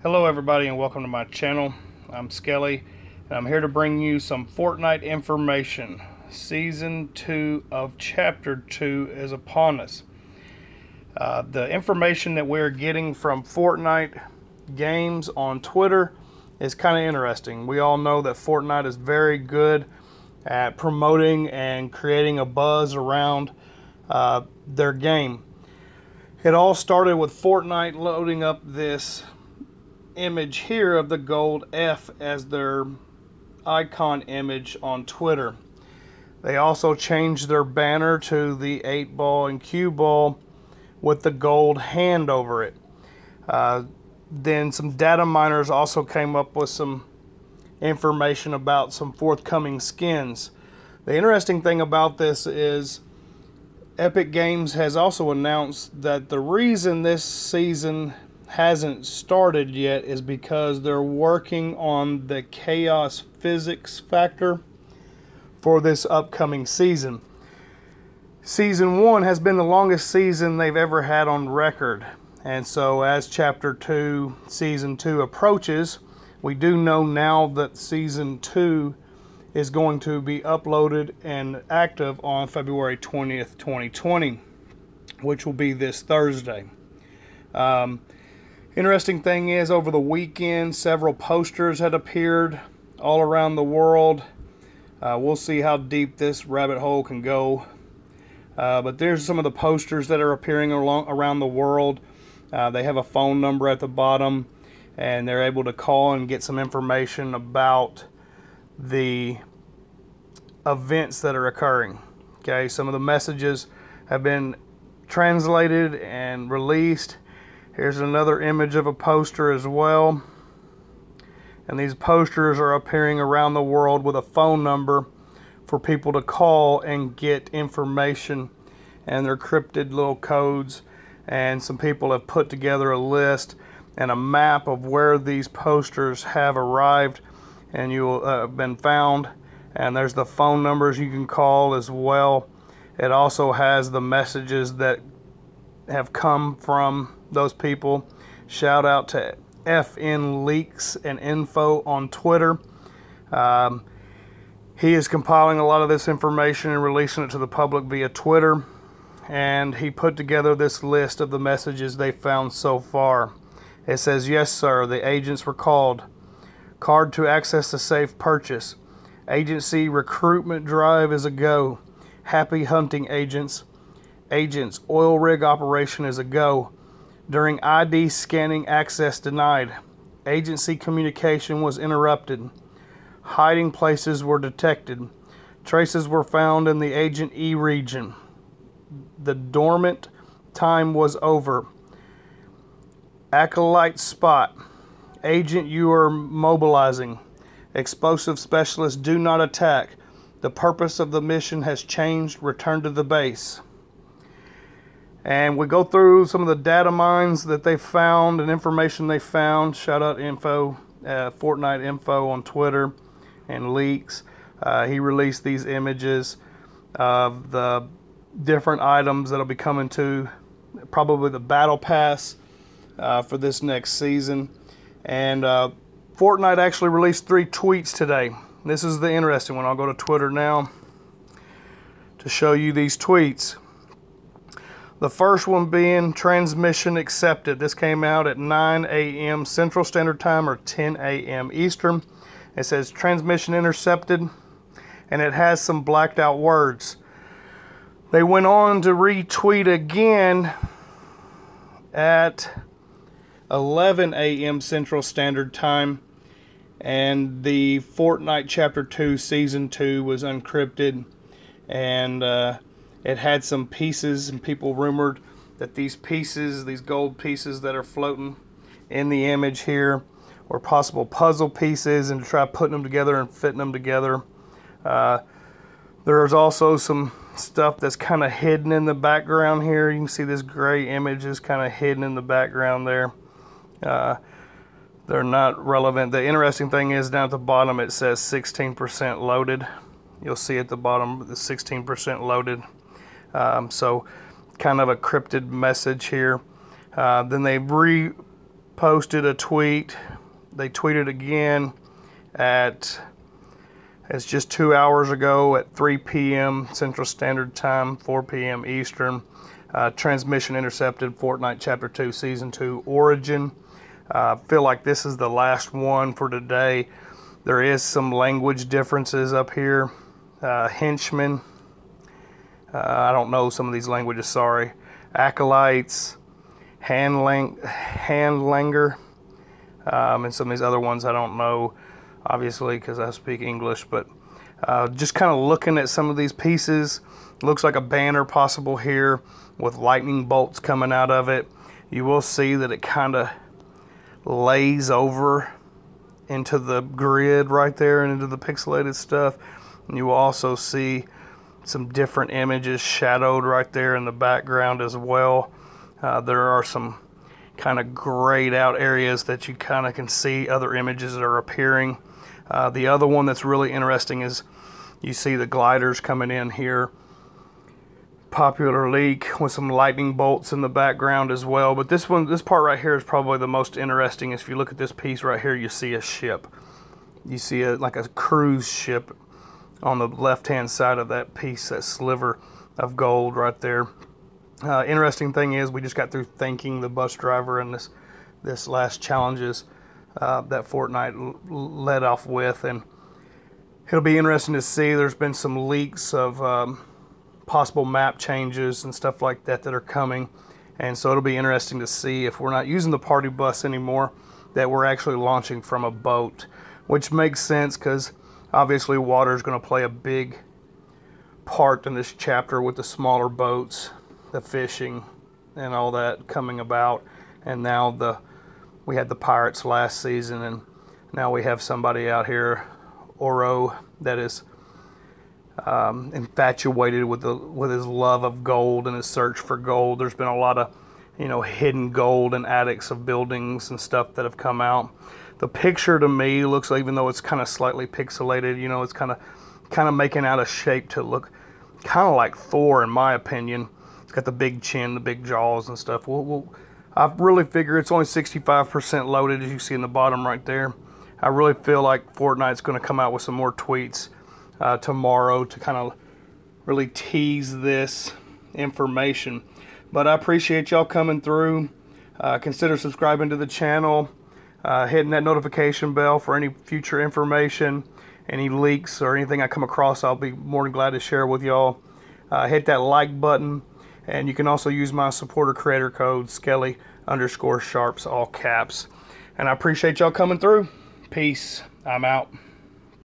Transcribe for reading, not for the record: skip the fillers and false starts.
Hello everybody and welcome to my channel. I'm Skelly and I'm here to bring you some Fortnite information. Season 2 of Chapter 2 is upon us. The information that we're getting from Fortnite games on Twitter is kind of interesting. We all know that Fortnite is very good at promoting and creating a buzz around their game. It all started with Fortnite loading up this image here of the gold F as their icon image on Twitter. They also changed their banner to the 8-ball and cue ball with the gold hand over it. Then some data miners also came up with some information about some forthcoming skins. The interesting thing about this is Epic Games has also announced that the reason this season hasn't started yet is because they're working on the chaos physics factor for this upcoming season. Season 1 has been the longest season they've ever had on record, and so as Chapter 2 Season 2 approaches, we do know now that Season 2 is going to be uploaded and active on February 20th, 2020, which will be this Thursday. Interesting thing is, over the weekend, several posters had appeared all around the world. We'll see how deep this rabbit hole can go. But there's some of the posters that are appearing around the world. They have a phone number at the bottom, and they're able to call and get some information about the events that are occurring. Okay, some of the messages have been translated and released. Here's another image of a poster as well. And these posters are appearing around the world with a phone number for people to call and get information. And they're crypted little codes. And some people have put together a list and a map of where these posters have arrived and you'll have been found. And there's the phone numbers you can call as well. It also has the messages that have come from those people. Shout out to FN Leaks and Info on Twitter. He is compiling a lot of this information and releasing it to the public via Twitter, and he put together this list of the messages they found so far. It says, "Yes sir, the agents were called. Card to access the safe purchase. Agency recruitment drive is a go. Happy hunting, agents. Agents, oil rig operation is a go. During ID scanning, access denied. Agency communication was interrupted. Hiding places were detected. Traces were found in the Agent E region. The dormant time was over. Acolyte spot. Agent, you are mobilizing. Explosive specialists do not attack. The purpose of the mission has changed. Return to the base." And we go through some of the data mines that they found and information they found. Shout out Info, Fortnite Info on Twitter and Leaks. He released these images of the different items that'll be coming to probably the Battle Pass for this next season. And Fortnite actually released 3 tweets today. This is the interesting one. I'll go to Twitter now to show you these tweets. The first one being transmission accepted. This came out at 9 a.m. Central Standard Time or 10 a.m. Eastern. It says transmission intercepted, and it has some blacked out words. They went on to retweet again at 11 a.m. Central Standard Time, and the Fortnite Chapter 2 Season 2 was unencrypted, and it had some pieces, and people rumored that these pieces, these gold pieces that are floating in the image here, were possible puzzle pieces, and to try putting them together and fitting them together. There's also some stuff that's kind of hidden in the background here. You can see this gray image is kind of hidden in the background there. They're not relevant. The interesting thing is down at the bottom it says 16% loaded. You'll see at the bottom the 16% loaded. So kind of a cryptid message here. Then they posted a tweet. They tweeted again it's just 2 hours ago at 3 p.m. Central Standard Time, 4 p.m. Eastern. Transmission intercepted, Fortnite Chapter 2, Season 2, Origin. I feel like this is the last one for today. There is some language differences up here. Henchmen. I don't know some of these languages, sorry. Acolytes. Handlanger. And some of these other ones I don't know, obviously, because I speak English. But just kind of looking at some of these pieces, looks like a banner possible here with lightning bolts coming out of it. You will see that it kind of lays over into the grid right there and into the pixelated stuff. And you will also see some different images shadowed right there in the background as well. There are some kind of grayed out areas that you kind of can see other images that are appearing. The other one that's really interesting is you see the gliders coming in here. Popular leak with some lightning bolts in the background as well. But this part right here is probably the most interesting. If you look at this piece right here, you see a ship. You see like a cruise ship on the left-hand side of that piece, that sliver of gold right there. Interesting thing is, we just got through thanking the bus driver in this last challenges that Fortnite led off with, and it'll be interesting to see. There's been some leaks of possible map changes and stuff like that that are coming, and so it'll be interesting to see if we're not using the party bus anymore, that we're actually launching from a boat, which makes sense because obviously water is going to play a big part in this chapter with the smaller boats, the fishing and all that coming about. And now we had the pirates last season, and now we have somebody out here, Oro, that is infatuated with his love of gold and his search for gold. There's been a lot of hidden gold in attics of buildings and stuff that have come out. The picture to me looks like, even though it's kind of slightly pixelated, it's kind of making out a shape to look kind of like Thor, in my opinion. It's got the big chin, the big jaws and stuff. I really figure it's only 65% loaded, as you see in the bottom right there. I really feel like Fortnite's going to come out with some more tweets tomorrow to kind of really tease this information. But I appreciate y'all coming through. Consider subscribing to the channel, hitting that notification bell for any future information, any leaks or anything I come across. I'll be more than glad to share with y'all. Hit that like button, and you can also use my supporter creator code Skelly_Sharps, all caps. And I appreciate y'all coming through. Peace. I'm out.